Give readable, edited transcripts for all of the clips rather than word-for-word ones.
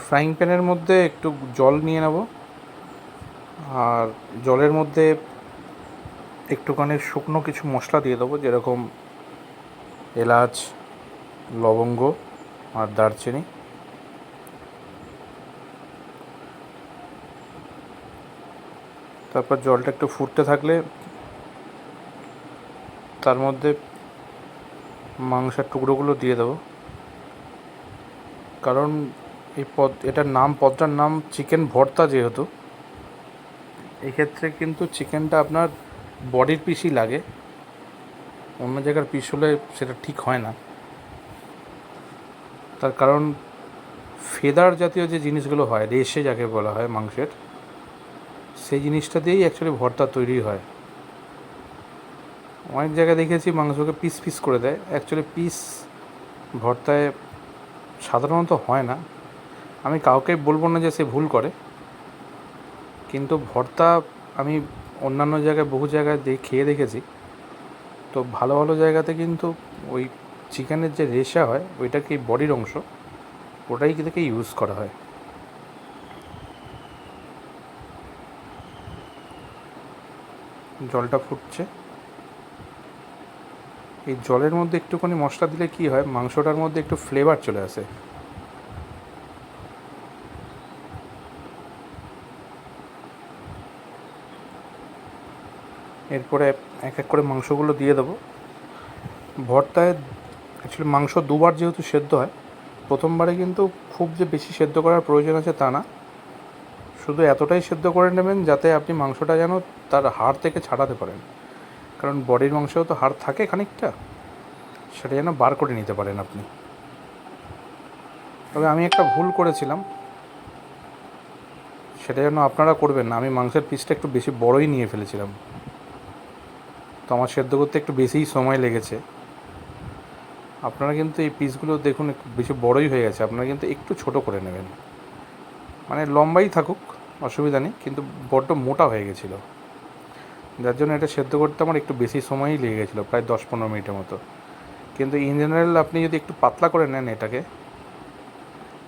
Frying প্যানের মধ্যে একটু জল নিয়ে নেব, আর জলের মধ্যে একটুখানি শুকনো কিছু মশলা দিয়ে দেবো, যেরকম এলাচ, লবঙ্গ আর দারচিনি। তারপর জলটা একটু ফুটতে থাকলে তার মধ্যে মাংসের টুকরোগুলো দিয়ে দেবো। কারণ পদটার নাম চিকেন ভর্তা, যেহেতু এক্ষেত্রে কিন্তু চিকেনটা আপনার বডির পিসই লাগে, অন্য জায়গার পিস হলে সেটা ঠিক হয় না। তার কারণ ফেদার জাতীয় যে জিনিসগুলো হয়, রেশে যাকে বলা হয় মাংসের, সেই জিনিসটা দিয়েই অ্যাকচুয়ালি ভর্তা তৈরি হয়। অনেক জায়গায় দেখেছি মাংসকে পিস পিস করে দেয়, অ্যাকচুয়ালি পিস ভর্তায় সাধারণত হয় না। আমি কাউকে বলবো না যে সে ভুল করে, কিন্তু ভর্তা আমি অন্যান্য জায়গায় বহু জায়গায় খেয়ে দেখেছি, তো ভালো ভালো জায়গাতে কিন্তু ওই চিকেনের যে রেশা হয়, ওইটাকে বডির অংশ, ওটাই থেকে ইউজ করা হয়। জলটা ফুটছে, এই জলের মধ্যে একটুখানি মশলা দিলে কি হয়, মাংসটার মধ্যে একটু ফ্লেভার চলে আসে। এরপরে এক এক করে মাংসগুলো দিয়ে দেবো। ভর্তায় অ্যাকচুয়ালি মাংস দুবার যেহেতু সেদ্ধ হয়, প্রথমবারে কিন্তু খুব যে বেশি সেদ্ধ করার প্রয়োজন আছে তা না, শুধু এতটাই সেদ্ধ করে নেবেন যাতে আপনি মাংসটা যেন তার হাড় থেকে ছাড়াতে পারেন। কারণ বডির মাংসেও তো হাড় থাকে খানিকটা, সেটা যেন বার করে নিতে পারেন আপনি। তবে আমি একটা ভুল করেছিলাম, সেটা যেন আপনারা করবেন না। আমি মাংসের পিসটা একটু বেশি বড়ই নিয়ে ফেলেছিলাম, তো আমার সেদ্ধ করতে একটু বেশিই সময় লেগেছে। আপনারা কিন্তু এই পিসগুলো দেখুন একটু বেশি বড়ই হয়ে গেছে, আপনারা কিন্তু একটু ছোট করে নেবেন। মানে লম্বাই থাকুক, অসুবিধা নেই, কিন্তু বড্ড মোটা হয়ে গেছিলো, যার জন্য এটা সেদ্ধ করতে আমার একটু বেশি সময়ই লেগে গেছিলো, প্রায় 10-15 মিনিটের মতো। কিন্তু ইন জেনারেল আপনি যদি একটু পাতলা করে নেন এটাকে,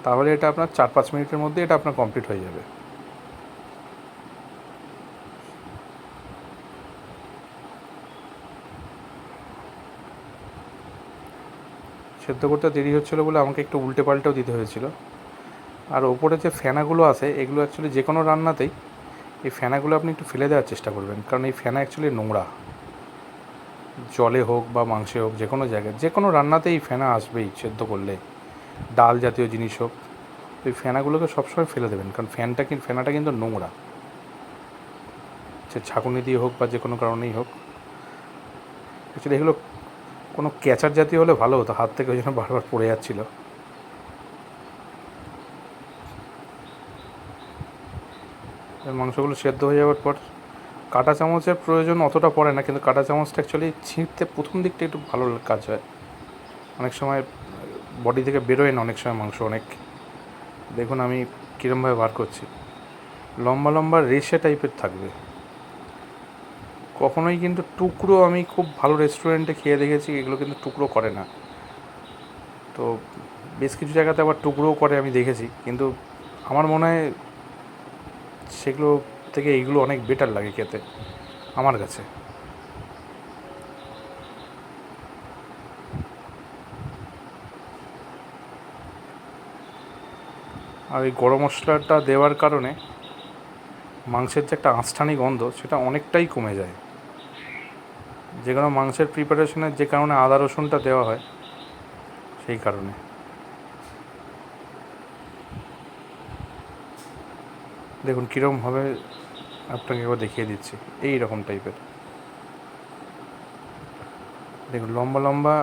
তাহলে এটা আপনার 4-5 মিনিটের মধ্যে এটা আপনার কমপ্লিট হয়ে যাবে। সেদ্ধ করতে দেরি হচ্ছিলো বলে আমাকে একটু উল্টে পাল্টেও দিতে হয়েছিল। আর ওপরে যে ফেনাগুলো আছে, এগুলো অ্যাকচুয়ালি যে কোনো রান্নাতেই এই ফেনাগুলো আপনি একটু ফেলে দেওয়ার চেষ্টা করবেন, কারণ এই ফেনা অ্যাকচুয়ালি নোংরা। জলে হোক বা মাংসে হোক, যে কোনো জায়গায় যে কোনো রান্নাতেই ফেনা আসবেই সেদ্ধ করলে, ডাল জাতীয় জিনিস হোক, ওই ফেনাগুলোকে সবসময় ফেলে দেবেন, কারণ ফেনাটা কিন্তু নোংরা, সে ছাঁকুনি দিয়ে হোক বা যে কোনো কারণেই হোক। অ্যাকচুয়ালি এগুলো কোনো ক্যাচার জাতীয় হলে ভালো হতো, হাত থেকে ওই জন্য বারবার পড়ে যাচ্ছিলো। মাংসগুলো সেদ্ধ হয়ে যাওয়ার পর কাঁটা চামচের প্রয়োজন অতটা পড়ে না, কিন্তু কাঁটা চামচটা অ্যাকচুয়ালি ছিঁড়তে প্রথম দিকটা একটু ভালো কাজ হয়। অনেক সময় বডি থেকে বেরোয় না অনেক সময় মাংস অনেক। দেখুন আমি কীরমভাবে বার করছি, লম্বা লম্বা রেশে টাইপের থাকবে। কখনোই কিন্তু টুকরো, আমি খুব ভালো রেস্টুরেন্টে খেয়ে দেখেছি, এগুলো কিন্তু টুকরো করে না। তো বেশ কিছু জায়গাতে আবার টুকরোও করে আমি দেখেছি, কিন্তু আমার মনে হয় সেগুলো থেকে এইগুলো অনেক বেটার লাগে খেতে আমার কাছে। আর এই গরম মশলাটা দেওয়ার কারণে মাংসের যে একটা আঁচটানি গন্ধ, সেটা অনেকটাই কমে যায়। যে কোনো মাংসের প্রিপারেশনের যে কারণে আদা রসুনটা দেওয়া হয়, সেই কারণে। দেখুন কীরকমভাবে আপনাকে এবার দেখিয়ে দিচ্ছি, এই রকম টাইপের। দেখুন লম্বা লম্বা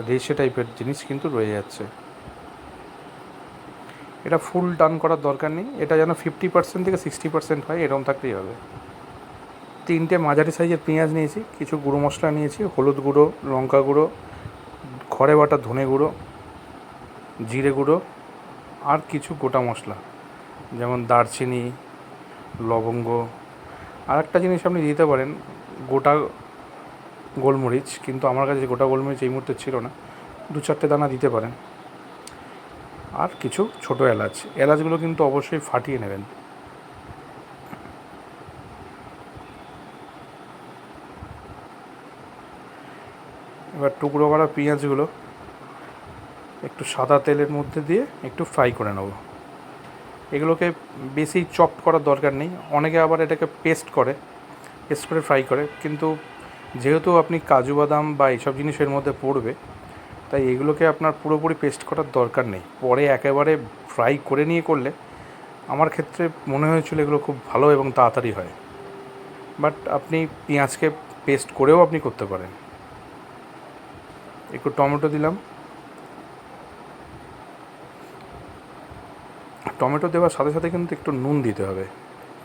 রেশে টাইপের জিনিস কিন্তু রয়ে যাচ্ছে। এটা ফুল ডান করার দরকার নেই, এটা যেন 50% থেকে 60% হয়, এরকম থাকলেই হবে। 3টে মাঝারি সাইজের পেঁয়াজ নিয়েছি, কিছু গুঁড়ো মশলা নিয়েছি, হলুদ গুঁড়ো, লঙ্কা গুঁড়ো, ঘরে বাটা ধনে গুঁড়ো, জিরে গুঁড়ো, আর কিছু গোটা মশলা যেমন দারচিনি, লবঙ্গ। আর একটা জিনিস আপনি দিতে পারেন, গোটা গোলমরিচ, কিন্তু আমার কাছে গোটা গোলমরিচ এই মুহূর্তে ছিল না, 2-4টে দানা দিতে পারেন। আর কিছু ছোটো এলাচ। এলাচগুলো কিন্তু অবশ্যই ফাটিয়ে নেবেন। এবার টুকরো করা পেঁয়াজগুলো একটু সাদা তেলের মধ্যে দিয়ে একটু ফ্রাই করে নেব। এগুলোকে বেশি চপ করার দরকার নেই, অনেকে আবার এটাকে পেস্ট করে ফ্রাই করে, কিন্তু যেহেতু আপনি কাজু বাদাম বা এইসব জিনিসের মধ্যে পড়বে, তাই এগুলোকে আপনার পুরোপুরি পেস্ট করার দরকার নেই। পরে একেবারে ফ্রাই করে নিয়ে করলে আমার ক্ষেত্রে মনে হয়েছিল এগুলো খুব ভালো এবং তাড়াতাড়ি হয়। বাট আপনি পেঁয়াজকে পেস্ট করেও আপনি করতে পারেন। একটু টমেটো দিলাম। টমেটো দেওয়ার সাথে সাথে কিন্তু একটু নুন দিতে হবে,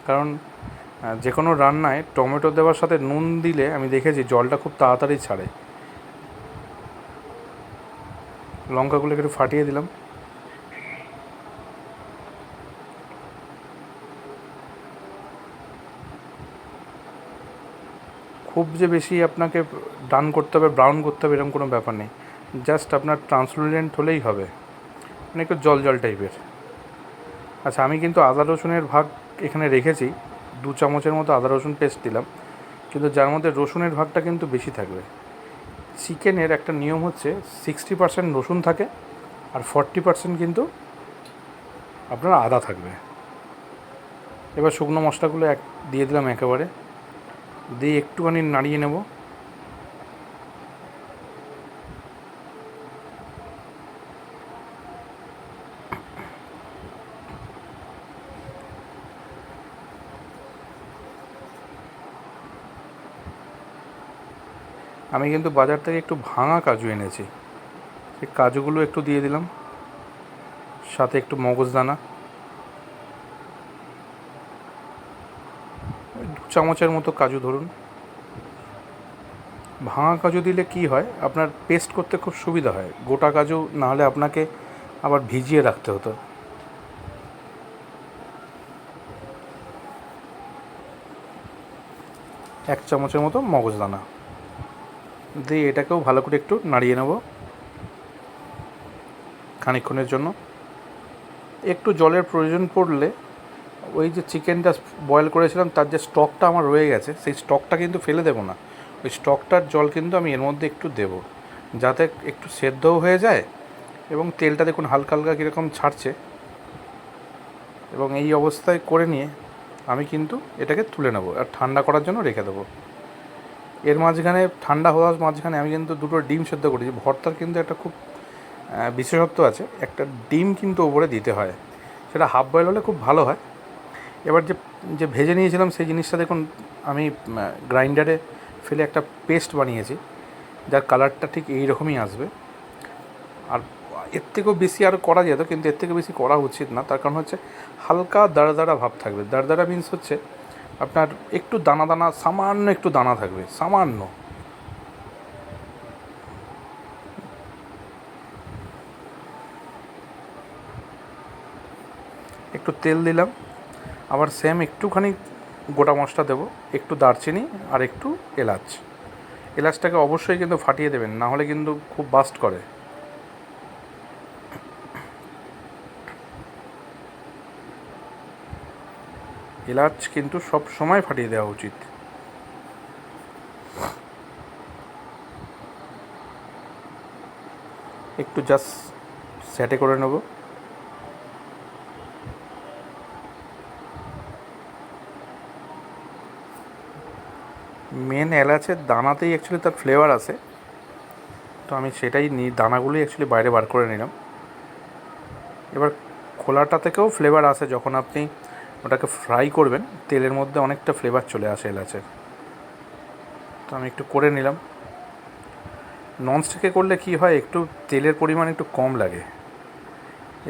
কারণ যে কোনো রান্নায় টমেটো দেওয়ার সাথে নুন দিলে আমি দেখেছি জলটা খুব তাড়াতাড়ি ছাড়ে। লঙ্কাগুলোকে একটু ফাটিয়ে দিলাম। খুব যে বেশি আপনাকে ডান করতে হবে, ব্রাউন করতে হবে, এরকম কোনো ব্যাপার নেই। জাস্ট আপনার ট্রান্সলুসেন্ট হলেই হবে, মানে একটু জল জল টাইপের। আচ্ছা, আমি কিন্তু আদা রসুনের ভাগ এখানে রেখেছি, 2 চামচের মতো আদা রসুন পেস্ট দিলাম, কিন্তু যার মধ্যে রসুনের ভাগটা কিন্তু বেশি থাকবে। চিকেনের একটা নিয়ম হচ্ছে 60% রসুন থাকে আর 40% কিন্তু আপনার আদা থাকবে। এবার শুকনো মশলাগুলো দিয়ে দিলাম একেবারে, দিয়ে একটুখানি নাড়িয়ে নেব। আমি কিন্তু বাজার থেকে একটু ভাঙা কাজু এনেছি, সেই কাজুগুলো একটু দিয়ে দিলাম, সাথে একটু মগজদানা, 2 চামচের মতো কাজু ধরুন। ভাঙা কাজু দিলে কি হয়, আপনার পেস্ট করতে খুব সুবিধা হয়। গোটা কাজু না হলে আপনাকে আবার ভিজিয়ে রাখতে হতো। এক চামচের মতো মগজদানা দিয়ে এটাকেও ভালো করে একটু নাড়িয়ে নেব খানিকক্ষণের জন্য। একটু জলের প্রয়োজন পড়লে ওই যে চিকেনটা বয়েল করেছিলাম তার যে স্টকটা আমার রয়ে গেছে, সেই স্টকটা কিন্তু ফেলে দেবো না, ওই স্টকটার জল কিন্তু আমি এর মধ্যে একটু দেব, যাতে একটু সেদ্ধও হয়ে যায় এবং তেলটা দেখুন হালকা হালকা কীরকম ছাড়ছে। এবং এই অবস্থায় করে নিয়ে আমি কিন্তু এটাকে তুলে নেব আর ঠান্ডা করার জন্য রেখে দেবো। এর মাঝখানে, ঠান্ডা হওয়ার মাঝখানে আমি কিন্তু 2টো ডিম সেদ্ধ করেছি। ভর্তার কিন্তু একটা খুব বিশেষত্ব আছে, একটা ডিম কিন্তু ওপরে দিতে হয়, সেটা হাফ বয়েল হলে খুব ভালো হয়। এবার যে যে ভেজে নিয়েছিলাম সেই জিনিসটা দেখুন আমি গ্রাইন্ডারে ফেলে একটা পেস্ট বানিয়েছি, যার কালারটা ঠিক এই রকমই আসবে। আর এর থেকেও বেশি আরও করা যেত, কিন্তু এর থেকে বেশি করা উচিত না, তার কারণ হচ্ছে হালকা দাঁড়া ভাব থাকবে। দাঁড়া মিন্স হচ্ছে আপনার একটু দানা দানা, সামান্য একটু দানা থাকবে, সামান্য। একটু তেল দিলাম, আবার সেম একটুখানি গোটা মশলা দেবো, একটু দারচিনি আর একটু এলাচটাকে অবশ্যই কিন্তু ফাটিয়ে দেবেন, না হলে কিন্তু খুব বাস্ট করে। এলাচ কিন্তু সব সময় ফাটিয়ে দেওয়া উচিত। একটু জাস্ট স্যাটে করে নেব। মেন এলাচের দানাতেই অ্যাকচুয়ালি তার ফ্লেভার আছে, তো আমি সেটাই দানাগুলোই অ্যাকচুয়ালি বাইরে বার করে নিলাম। এবার খোলাটা থেকেও ফ্লেভার আসে, যখন আপনি ওটাকে ফ্রাই করবেন তেলের মধ্যে অনেকটা ফ্লেভার চলে আসে এলাচের। তো আমি একটু করে নিলাম। ননস্টিকে করলে কি হয়, একটু তেলের পরিমাণ একটু কম লাগে।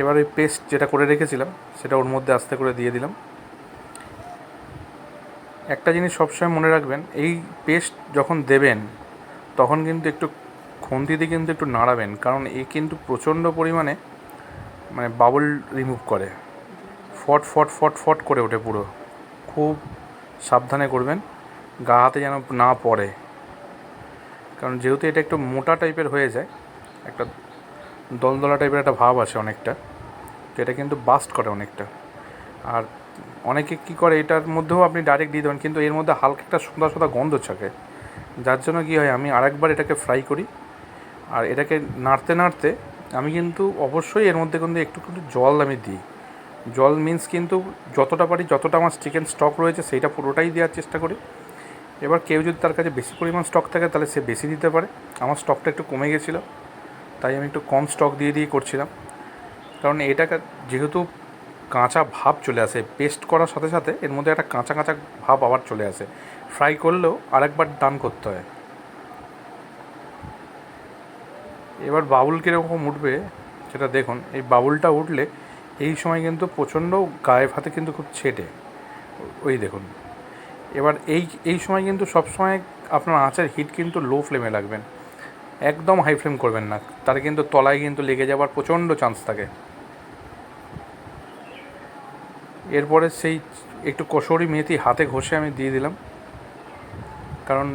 এবার ওই পেস্ট যেটা করে রেখেছিলাম সেটা ওর মধ্যে আস্তে করে দিয়ে দিলাম। একটা জিনিস সবসময় মনে রাখবেন, এই পেস্ট যখন দেবেন তখন কিন্তু একটু খুন্তি দিয়ে কিন্তু একটু নাড়াবেন, কারণ এ কিন্তু প্রচণ্ড পরিমাণে মানে বাবল রিমুভ করে, ফট ফট ফট ফট করে ওঠে পুরো। খুব সাবধানে করবেন, গা হাতে যেন না পড়ে, কারণ যেহেতু এটা একটু মোটা টাইপের হয়ে যায়, একটা দলদলা টাইপের একটা ভাব আসে অনেকটা। তো এটা কিন্তু বাস্ট করে অনেকটা। আর অনেকে কী করে, এটার মধ্যেও আপনি ডাইরেক্ট দিয়ে দেবেন, কিন্তু এর মধ্যে হালকা একটা সোঁদা সোঁদা গন্ধ থাকে, যার জন্য কী হয়, আমি আরেকবার এটাকে ফ্রাই করি। আর এটাকে নাড়তে নাড়তে আমি কিন্তু অবশ্যই এর মধ্যে কিন্তু একটু জল আমি দিই। জল মিন্স কিন্তু যতটা পারি, যতটা আমার চিকেন স্টক রয়েছে সেইটা পুরোটাই দেওয়ার চেষ্টা করি। এবার কেউ যদি তার কাছে বেশি পরিমাণ স্টক থাকে তাহলে সে বেশি দিতে পারে। আমার স্টকটা একটু কমে গেছিলো, তাই আমি একটু কম স্টক দিয়ে করছিলাম। কারণ এটা যেহেতু কাঁচা ভাব চলে আসে, পেস্ট করার সাথে সাথে এর মধ্যে একটা কাঁচা কাঁচা ভাব আবার চলে আসে, ফ্রাই করলেও আরেকবার ডান করতে হয়। এবার বাবুল কীরকম উঠবে সেটা দেখুন। এই বাবুলটা উঠলে এই সময় কিন্তু প্রচণ্ড গায়ে ভাতে কিন্তু খুব ছেটে, ওই দেখুন। এবার এই সময় কিন্তু সবসময় আপনার আঁচের হিট কিন্তু লো ফ্লেমে রাখবেন, একদম হাই ফ্লেম করবেন না, তার কিন্তু তলায় কিন্তু লেগে যাওয়ার প্রচণ্ড চান্স থাকে। এরপরে সেই একটু কসুরি মেথি হাতে ঘষে আমি দিয়ে দিলাম, কারণ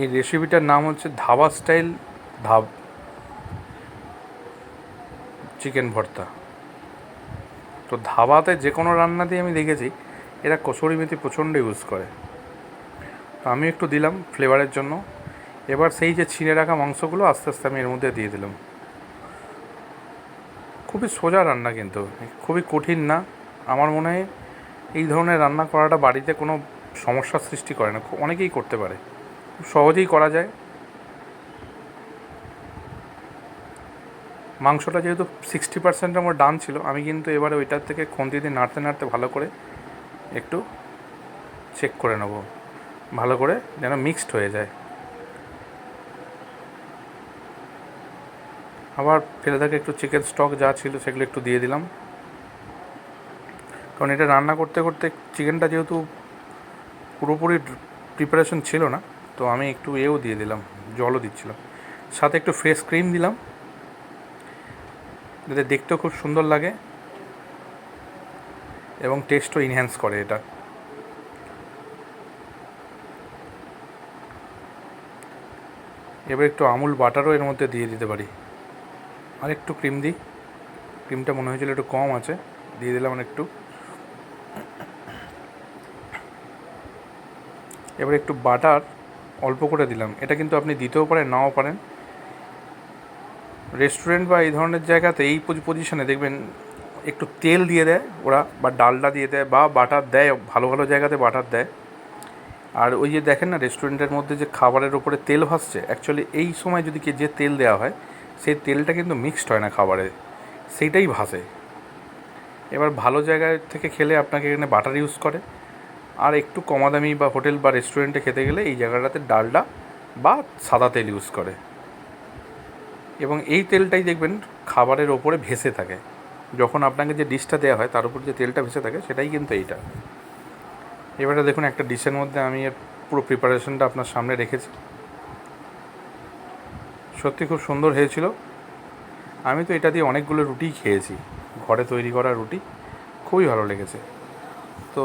এই রেসিপিটার নাম হচ্ছে ধাবা স্টাইল চিকেন ভর্তা। তো ধাবাতে যে কোনো রান্নাতেই আমি দেখেছি এরা কসুরি মেথি প্রচণ্ড ইউজ করে, তো আমি একটু দিলাম ফ্লেভারের জন্য। এবার সেই যে ছিঁড়ে রাখা মাংসগুলো আস্তে আস্তে আমি এর মধ্যে দিয়ে দিলাম। খুবই সোজা রান্না, কিন্তু খুবই কঠিন না। আমার মনে হয় এই ধরনের রান্না করাটা বাড়িতে কোনো সমস্যার সৃষ্টি করে না, অনেকেই করতে পারে, খুব সহজেই করা যায়। মাংসটা যেহেতু 60% আমার ডান ছিল, আমি কিন্তু এবারে ওইটার থেকে খুন্তি দিয়ে নাড়তে নাড়তে ভালো করে একটু চেক করে নেব, ভালো করে যেন মিক্সড হয়ে যায়। আবার ফেলে থাকে একটু চিকেন স্টক যা ছিল সেগুলো একটু দিয়ে দিলাম, কারণ এটা রান্না করতে করতে চিকেনটা যেহেতু পুরোপুরি প্রিপারেশন ছিল না, তো আমি একটু দিয়ে দিলাম, জলও দিচ্ছিলাম, সাথে একটু ফ্রেশ ক্রিম দিলাম, যাতে দেখতেও খুব সুন্দর লাগে এবং টেস্টও ইনহ্যান্স করে এটা। এবার একটু আমুল বাটারও এর মধ্যে দিয়ে দিতে পারি, আর একটু ক্রিম দিই, ক্রিমটা মনে হয়েছিল একটু কম আছে, দিয়ে দিলাম একটু। এবার একটু বাটার অল্প করে দিলাম, এটা কিন্তু আপনি দিতেও পারেন নাও পারেন। রেস্টুরেন্ট বা এই ধরনের জায়গাতে এই পজিশনে দেখবেন একটু তেল দিয়ে দেয় ওরা, বা ডালডা দিয়ে দেয়, বা বাটার দেয়, ভালো ভালো জায়গাতে বাটার দেয়। আর ওই যে দেখেন না রেস্টুরেন্টের মধ্যে যে খাবারের ওপরে তেল ভাসছে, অ্যাকচুয়ালি এই সময় যদি যে তেল দেওয়া হয় সেই তেলটা কিন্তু মিক্সড হয় না খাবারে, সেইটাই ভাসে। এবার ভালো জায়গায় থেকে খেলে আপনাকে এখানে বাটার ইউজ করে, আর একটু কমা দামি বা হোটেল বা রেস্টুরেন্টে খেতে গেলে এই জায়গাটাতে ডালডা বা সাদা তেল ইউজ করে, এবং এই তেলটাই দেখবেন খাবারের ওপরে ভেসে থাকে। যখন আপনাকে যে ডিশটা দেওয়া হয় তার উপর যে তেলটা ভেসে থাকে সেটাই কিন্তু এইটা। এবারে দেখুন একটা ডিশের মধ্যে আমি এর পুরো প্রিপারেশনটা আপনার সামনে রেখেছি, সত্যি খুব সুন্দর হয়েছিল। আমি তো এটা দিয়ে অনেকগুলো রুটি খেয়েছি, ঘরে তৈরি করা রুটি, খুবই ভালো লেগেছে। তো